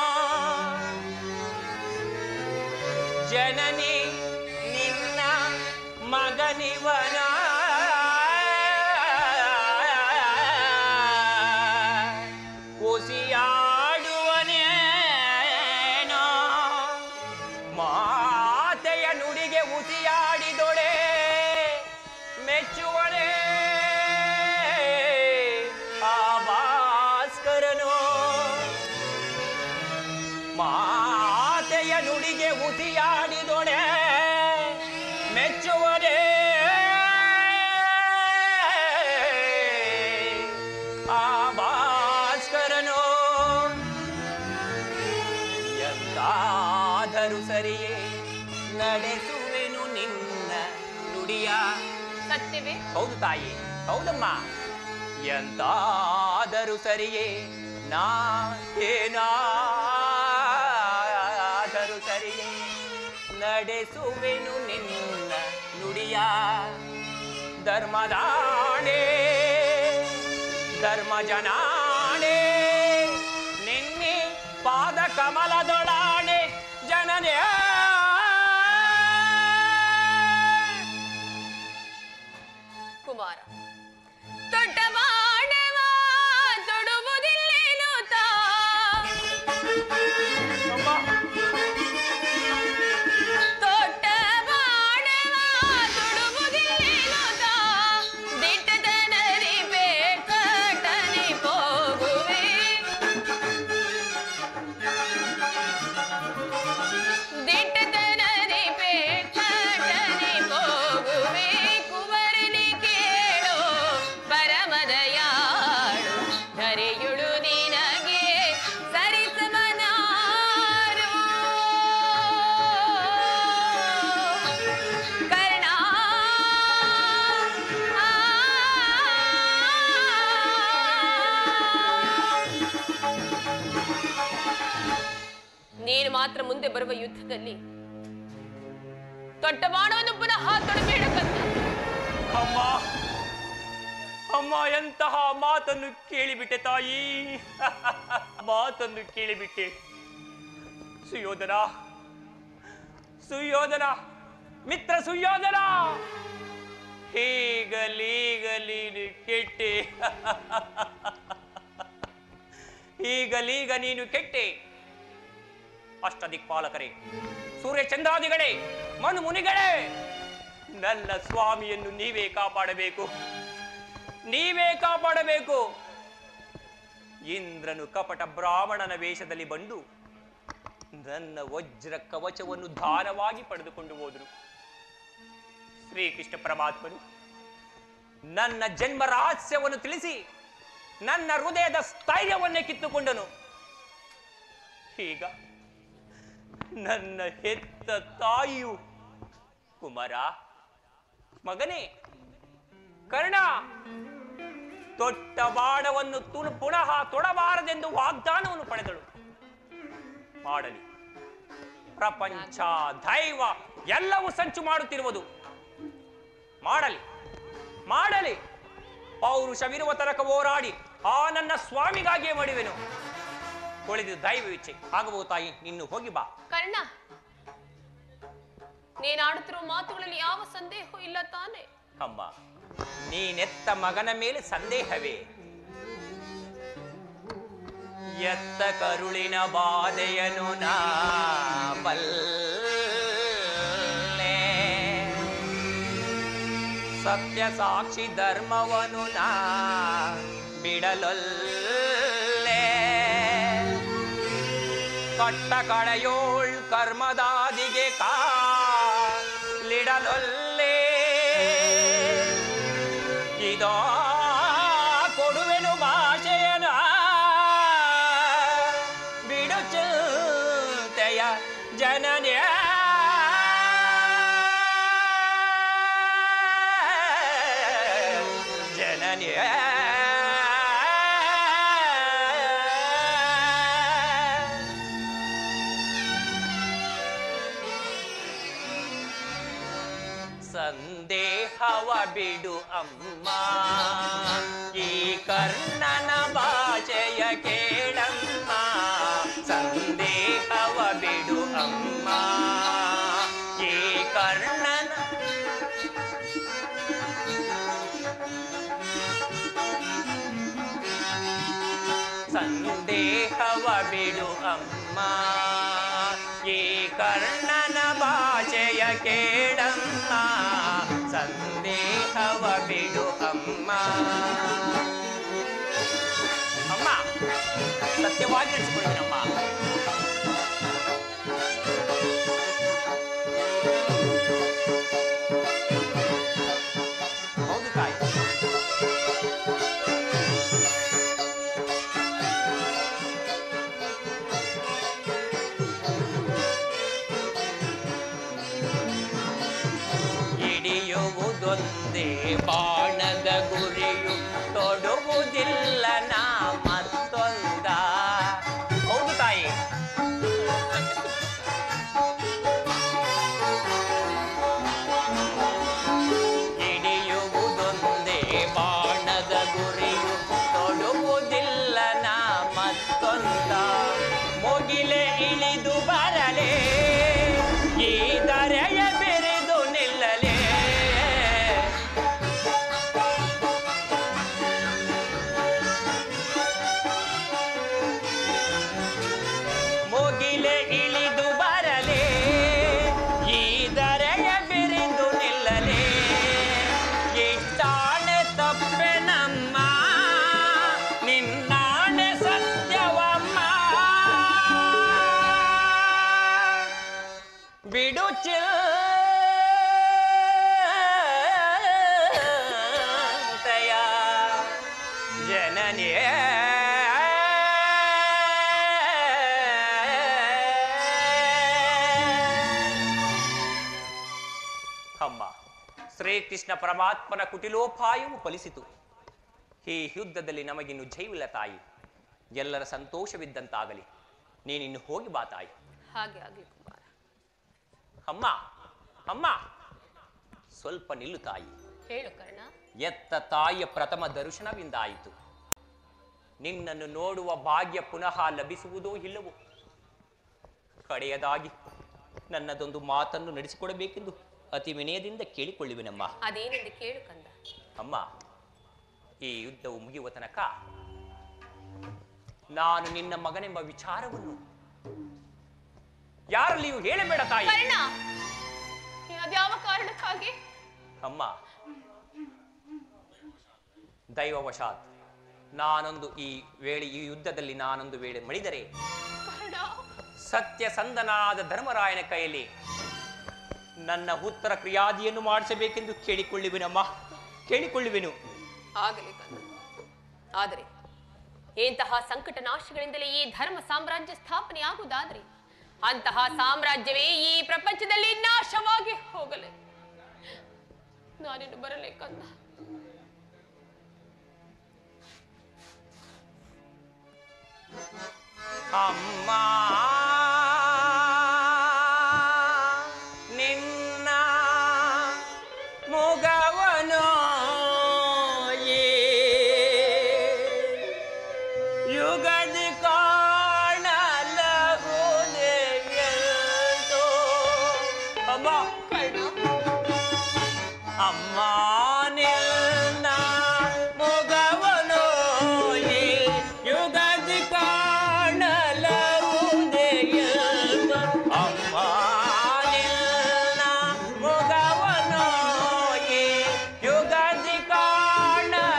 ಜನನಿ ನಿನ್ನ ಮಗನಿವನ ಉಸಿಯಾಡುವನೇನೋ, ಮಾತೆಯ ನುಡಿಗೆ ಉಸಿಯಾಡಿದೊಡೆ ನಡೆಸುವೆನು ನಿನ್ನ ನುಡಿಯ. ಸತ್ಯವೇ? ಹೌದು ತಾಯಿ, ಹೌದಮ್ಮ. ಎಂತಾದರೂ ಸರಿಯೇ, ನಾ ಏನಾದರೂ ಸರಿಯೇ, ನಡೆಸುವೆನು ನಿನ್ನ ನುಡಿಯ. ಧರ್ಮದಾಣೆ ಧರ್ಮ ಜನಾಣೆ, ನಿನ್ನೆ ಪಾದ ಕಮಲದೊಡಾಣೆ ಜನನೇ. ಕುಮಾರ, ದೊಡ್ಡ ಮಾಡವ ತೊಡುವುದಿಲ್ಲೇನು ತಾ. ದೊಡ್ಡ ಮಾಡವ ತೊಡುವುದಿಲ್ಲೇನು ತಾ. ದಿಟ್ಟದನರಿ ಬೇಕಟನೆ ಹೋಗುವೆ. ದಿಟ್ಟದನರಿ ಬೇಕಟನೆ ಹೋಗುವೆ. ಕುವರಲಿ ಕೇಳೋ ಪರಮದಯಾಳು, ಧರೆಯುಳು ನಿನಗೆ ಸರಿಸಮನಾರು. ಕರ್ಣ ನೀನು ಮಾತ್ರ ಮುಂದೆ ಬರುವ ಯುದ್ಧದಲ್ಲಿ ದೊಡ್ಡ ಬಾಣವನ್ನು ಪುನಃ ತೊಡಬೇಡ ಕಂದ. ಅಮ್ಮ ಅಮ್ಮ, ಎಂತಹ ಮಾತನ್ನು ಕೇಳಿಬಿಟ್ಟೆ ತಾಯಿ, ಮಾತನ್ನು ಕೇಳಿಬಿಟ್ಟೆ. ಸುಯೋಧನ, ಸುಯೋಧನ, ಮಿತ್ರ ಸುಯೋಧನ, ಹೀಗಲೀಗಲೀನು ಕೆಟ್ಟೆ, ಈಗಲೀಗ ನೀನು ಕೆಟ್ಟೆ. ಅಷ್ಟದಿಕ್ಪಾಲಕರೇ, ಸೂರ್ಯಚಂದ್ರಾದಿಗಳೇ, ಮನು ಮುನಿಗಳೇ, ನನ್ನ ಸ್ವಾಮಿಯನ್ನು ನೀವೇ ಕಾಪಾಡಬೇಕು, ನೀವೇ ಕಾಪಾಡಬೇಕು. ಇಂದ್ರನು ಕಪಟ ಬ್ರಾಹ್ಮಣನ ವೇಷದಲ್ಲಿ ಬಂದು ನನ್ನ ವಜ್ರ ಕವಚವನ್ನು ದಾನವಾಗಿ ಪಡೆದುಕೊಂಡು ಹೋದರು. ಶ್ರೀಕೃಷ್ಣ ಪರಮಾತ್ಮನು ನನ್ನ ಜನ್ಮ ರಹಸ್ಯವನ್ನು ತಿಳಿಸಿ ನನ್ನ ಹೃದಯದ ಸ್ಥೈರ್ಯವನ್ನೇ ಕಿತ್ತುಕೊಂಡನು. ಈಗ ನನ್ನ ಹೆತ್ತ ತಾಯಿಯು, ಕುಮಾರ ಮಗನೇ ಕರ್ಣ, ತೊಟ್ಟ ಬಾಣವನ್ನು ಪುನಃ ತೊಡಬಾರದೆಂದು ವಾಗ್ದಾನವನ್ನು ಪಡೆದಳು. ಮಾಡಲಿ, ಪ್ರಪಂಚ ದೈವ ಎಲ್ಲವೂ ಸಂಚು ಮಾಡುತ್ತಿರುವುದು. ಮಾಡಲಿ ಮಾಡಲಿ, ಪೌರುಷವಿರುವ ತನಕ ಹೋರಾಡಿ ಆ ನನ್ನ ಸ್ವಾಮಿಗಾಗಿಯೇ ಮಾಡುವೆನು. ಉಳಿದು ದೈವ ಇಚ್ಛೆ ಆಗಬಹುದು. ತಾಯಿ, ನಿನ್ನು ಹೋಗಿ ಬಾ. ಕರ್ಣ, ನೀನಾಡುತ್ತಿರುವ ಮಾತುಗಳಲ್ಲಿ ಯಾವ ಸಂದೇಹ ಇಲ್ಲ ತಾನೆ? ಅಮ್ಮ, ನೀನೆತ್ತ ಮಗನ ಮೇಲೆ ಸಂದೇಹವೇ? ಎತ್ತ ಕರುಳಿನ ಬಾಧೆಯನು ನಾ ಬಲ್ಲೆ, ಸತ್ಯ ಸಾಕ್ಷಿ ಧರ್ಮವನು ನಾ ಬಿಡಲೊಲ್ಲೆ, ಕಟ್ಟ ಕಳೆಯೋಳ್ ಕರ್ಮದಾದಿಗೆ ಕಾಲಿಡಲೊಲ್ಲೆ, ಇದೋ ಕೊಡುವೆನು ಭಾಷೆಯನ ಬಿಡು ಚಿಂತೆಯ ಜನನೇ. ಜನನೇ ಸಂದೇಹವ ಬಿಡು ಅಮ್ಮ, ಈ ಕರ್ಣನ ಭಾಷೆಯ ಕೇಳಮ್ಮ. ಸಂದೇಹವ ಬಿಡು ಅಮ್ಮ, ಈ ಕರ್ಣನ ಸಂದೇಹವ ಬಿಡು ಅಮ್ಮ, ಈ ಕರ್ಣನ ಭಾಷೆಯ ಕೇಳಮ್ಮ. ಸಂದೇಹವ ಬಿಡು ಅಮ್ಮ. ಅಮ್ಮ, ಸತ್ಯವಾಗಿ ನಡೆಸಿಕೊಳ್ತೀನಮ್ಮ. ಹೌದು ತಾಯಿ. ಒಂದೇ ಬಾಣದ ಗುರಿಯು ತೊಡುವುದಿಲ್ಲ ನಾ ಮತ್ತೊಂದ. ಹೌದು ತಾಯಿ, ಹಿಡಿಯುವುದೊಂದೇ ಬಾಣದ ಗುರಿಯು ತೊಡುವುದಿಲ್ಲ ನಾ ಮತ್ತೊಂದ. ಮುಗಿಲೆ ಇಳಿದು ಬರಲೇ ಈ ಧರೆಯ ಬೆರೆದು ನಿಲ್ಲಲೇ. ಮುಗಿಲೆ ಇಳಿದು ಬರಲೇ ಈ ಧರೆಯ ಬೆರೆದು ನಿಲ್ಲಲೇ. ಇಷ್ಟಾಣೆ ತಪ್ಪೆ ನಮ್ಮ ನಿನ್ನಾಣೆ ಸತ್ಯವಮ್ಮ. ಬಿಡು ಚಿಂತೆಯ ಜನನೇ. ಅಮ್ಮ, ಶ್ರೀಕೃಷ್ಣ ಪರಮಾತ್ಮನ ಕುಟಿಲೋಪಾಯವು ಫಲಿಸಿತು. ಈ ಯುದ್ಧದಲ್ಲಿ ನಮಗಿನ್ನು ಜಯವಿಲ್ಲ ತಾಯಿ. ಎಲ್ಲರ ಸಂತೋಷವಿದ್ದಂತಾಗಲಿ. ನೀನಿನ್ನು ಹೋಗಿ ಬಾ ತಾಯಿ. ಹಾಗೆ ಆಗಲಿ ಕುಮಾರ. ಅಮ್ಮ ಅಮ್ಮ, ಸ್ವಲ್ಪ ನಿಲ್ಲು ತಾಯಿ. ಹೇಳು ಕರ್ಣ. ಎತ್ತ ತಾಯಿಯ ಪ್ರಥಮ ದರ್ಶನವಿಂದಾಯಿತು. ನಿನ್ನನ್ನು ನೋಡುವ ಭಾಗ್ಯ ಪುನಃ ಲಭಿಸುವುದೋ ಇಲ್ಲವೋ? ಕಡೆಯದಾಗಿ ನನ್ನದೊಂದು ಮಾತನ್ನು ನಡೆಸಿಕೊಡಬೇಕೆಂದು ಅತಿ ವಿನಯದಿಂದ ಕೇಳಿಕೊಳ್ಳುವೆನಮ್ಮ. ಅದೇನೆಂದು ಕೇಳು ಕಂದ. ಅಮ್ಮ, ಈ ಯುದ್ಧವು ಮುಗಿಯುವ ತನಕ ನಾನು ನಿನ್ನ ಮಗನೆಂಬ ವಿಚಾರವನ್ನು ಯಾರಲ್ಲಿಯೂ ಹೇಳಬೇಡ ತಾಯಿ. ಕರ್ಣ, ಅದ್ಯಾವ ಕಾರಣಕ್ಕಾಗಿ? ಅಮ್ಮ, ದೈವವಶಾತ್ ನಾನೊಂದು ಈ ಯುದ್ಧದಲ್ಲಿ ನಾನೊಂದು ವೇಳೆ ಮಡಿದರೆ ಸತ್ಯಸಂಧನಾದ ಧರ್ಮರಾಯನ ಕೈಯಲ್ಲಿ ನನ್ನ ಉತ್ತರ ಕ್ರಿಯಾದಿಯನ್ನು ಮಾಡಿಸಬೇಕೆಂದು ಕೇಳಿಕೊಳ್ಳುವೆನಮ್ಮ, ಕೇಳಿಕೊಳ್ಳುವೆನು. ಆಗಲಿ ಕಂದ. ಆದರೆ ಇಂತಹ ಸಂಕಟ ನಾಶಗಳಿಂದಲೇ ಈ ಧರ್ಮ ಸಾಮ್ರಾಜ್ಯ ಸ್ಥಾಪನೆ ಆಗುವುದಾದರೆ ಅಂತಹ ಸಾಮ್ರಾಜ್ಯವೇ ಈ ಪ್ರಪಂಚದಲ್ಲಿ ನಾಶವಾಗಿ ಹೋಗಲಿ. ನಾನಿನ್ನು ಬರಲೇ ಕಂದ. ಅಮ್ಮ, ನಿನ್ನ ಮೊಗವನೋ ಯುಗದಿ ಕಾಣಲಗುವುದೇ ಎಂದು. ಅಮ್ಮ, ಅಮ್ಮ, ನಿನ್ನ ಮೊಗವನೋ ಯುಗದಿ ಕಾಣಲಗುವುದೇ ಎಂದು. ಅಮ್ಮ, ನಿನ್ನ ಮೊಗವನೋ ಯುಗದಿ ಕಾಣಲಗುವುದೇ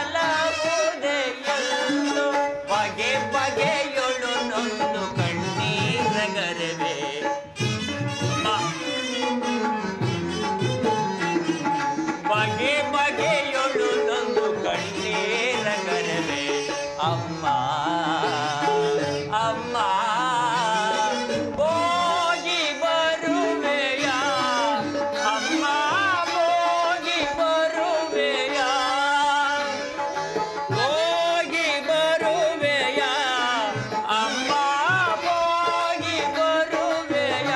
ಎಂದು. ಬಗೆ ಬಗೆಯೊಳು ನೊಂದು ಕಣ್ಣೀರಗರವೇ. ಬಗೆ ಬಗೆಯೊಳು ನೊಂದು ಕಣ್ಣೀರಗರವೇ. ಅಮ್ಮ, ಅಮ್ಮ, ಹೋಗಿ ಬರುವೆಯ. ಅಮ್ಮ, ಹೋಗಿ ಬರುವೆಯ. ಹೋಗಿ ಬರುವೆಯ. ಅಮ್ಮ, ಹೋಗಿ ಬರುವೆಯ.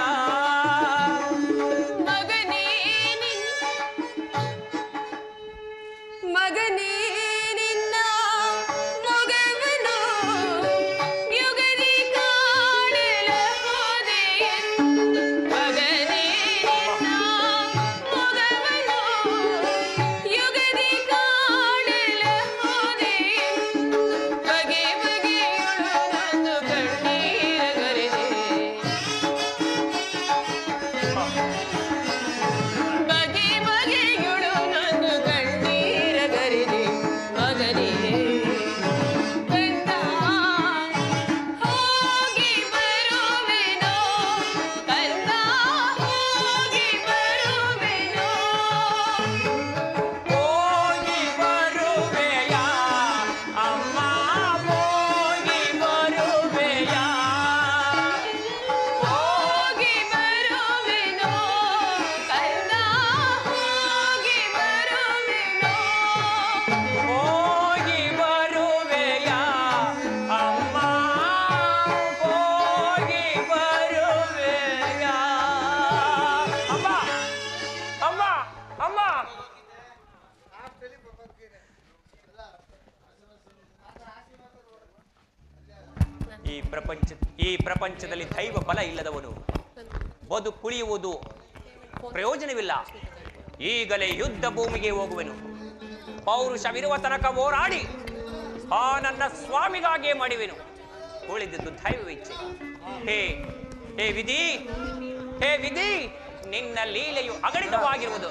ಮಗನೇ ನಿನ್ನ ಮೊಗವನು ಯುಗದಿ ಕಾಣಲಗುವುದೇ ಎಂದು. ಮಗನೇ ನಿನ್ನ ಮೊಗವನು ಯುಗದಿ ಕಾಣಲಗುವುದೇ ಎಂದು. ಬಗೆ ಬಗೆಯೊಳು ನೊಂದು ಕಣ್ಣೀರಗರೆದೆ. ಬಗೆ ಬಗೆಯೊಳು ನೊಂದು ಕಣ್ಣೀರಗರೆದೆ. ಈ ಪ್ರಪಂಚದಲ್ಲಿ ದೈವ ಬಲ ಇಲ್ಲದವನು ಬದುಕುಳಿಯುವುದು ಪ್ರಯೋಜನವಿಲ್ಲ. ಈಗಲೇ ಯುದ್ಧ ಭೂಮಿಗೆ ಹೋಗುವೆನು. ಪೌರುಷವಿರುವ ತನಕ ಹೋರಾಡಿ ಆ ನನ್ನ ಸ್ವಾಮಿಗಾಗಿಯೇ ಮಾಡುವೆನು. ಉಳಿದಿದ್ದು ದೈವವಿಚ್ಛೆ. ಹೇ ವಿಧಿ, ಹೇ ವಿಧಿ, ನಿನ್ನ ಲೀಲೆಯು ಅಗಣಿತವಾಗಿರುವುದು.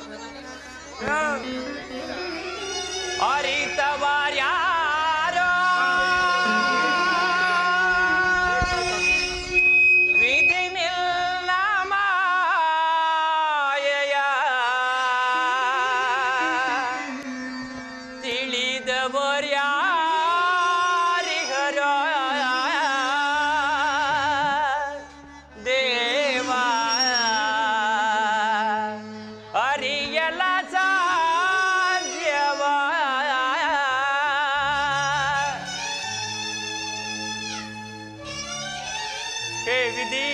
ಅರಿತವಾರ್ಯಾರೋ ವಿಧಿ ನಿಲ್ಲ ಮಾಯೆಯ ತಿಳಿದವರ್ಯಾರಿಹರೋ ದೇವ ಅರಿಯಲ ಸಾಧ್ಯವ. ಹೇ ವಿಧಿ,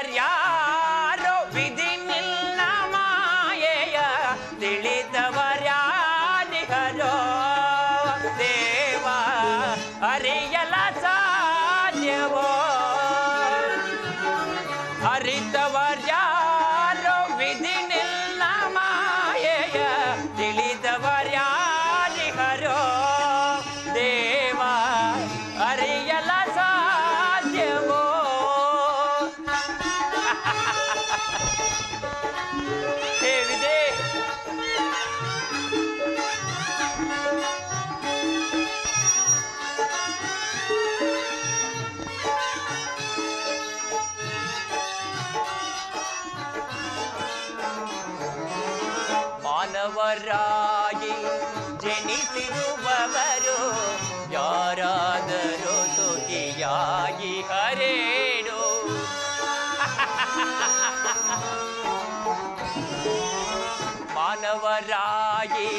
ಅರಿತವರ್ಯಾರೋ ವಿಧಿ ನಿಲ್ಲ ಮಾಯೆಯ ತಿಳಿದವರ್ಯಾರಿಹರೋ ದೇವ ಅರಿಯಲ ಸಾಧ್ಯವೋ. ಅರಿತವರ್ಯಾರೋ ವಿಧಿ ನಿಲ್ಲ ಮಾಯೆಯ ತಿಳಿದವರ್ಯಾರಿಹರೋ ದೇವ ಅರಿಯಲ ಸಾಧ್ಯವೋ. ಹೇ ವಿಧಿ, ಮಾನವರಾಗಿ ಜನಿಸಿರುವವರು ಯಾರಾದರೂ ಸುಖಿಯಾಗಿ ಹರೇನು. ಮಾನವರಾಗಿ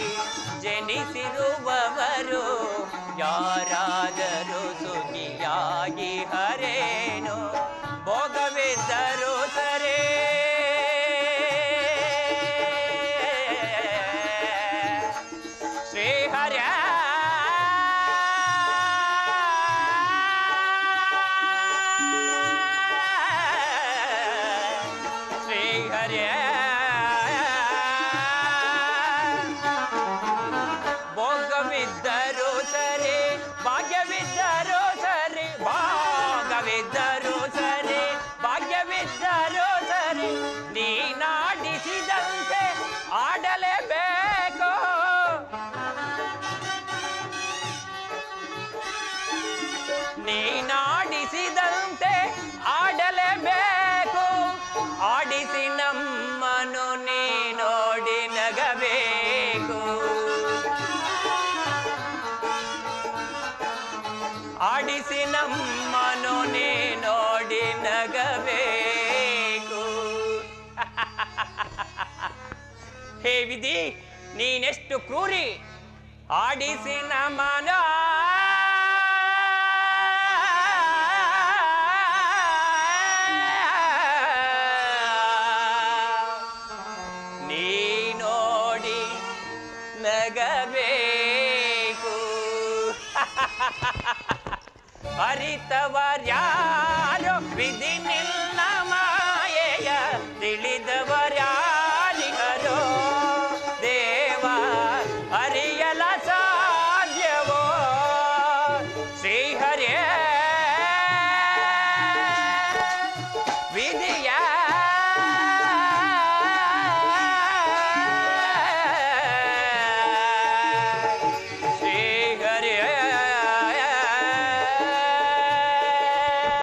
ಜನಿಸಿರುವವರು ಯಾರಾದರೂ ಸುಖಿಯಾಗಿ ಹರೇನು. ಭೋಗವಿದ್ದರೂ ಸರೇ ಶ್ರೀಹರ್ಯ ಶ್ರೀಹರ್ಯ ಭೋಗವಿದ್ದರೂ ಸರಿ ಭಾಗ್ಯವಿದ್ದರೂ ಸರಿ, ಭಾಗವಿದ್ದರೂ ಸರಿ ಭಾಗ್ಯವಿದ್ದರೂ ಸರಿ, ನೀನಾಡಿಸಿದಂತೆ ಆಡಲೇಬೇಕು. ನೀನಾಡಿಸಿದಂತೆ ಆಡಲೇಬೇಕು. ಆಡಿಸಿ ನಮ್ಮನು ನೀ ನೋಡಿ ನಗಬೇಕು. ಆಡಿಸಿ ನಮ್ಮನು ನೀ ನೋಡಿ ನಗಬೇಕು. ಹೇ ವಿಧಿ, ನೀನೆಷ್ಟು ಕ್ರೂರಿ. ಆಡಿಸಿ ನಮ್ಮನು ನೀ ನೋಡಿ ನಗಬೇಕು. ಅರಿತವರ್ಯಾರೋ ವಿಧಿ ನಿಲ್ಲ ಮಾಯೆಯ ತಿಳಿ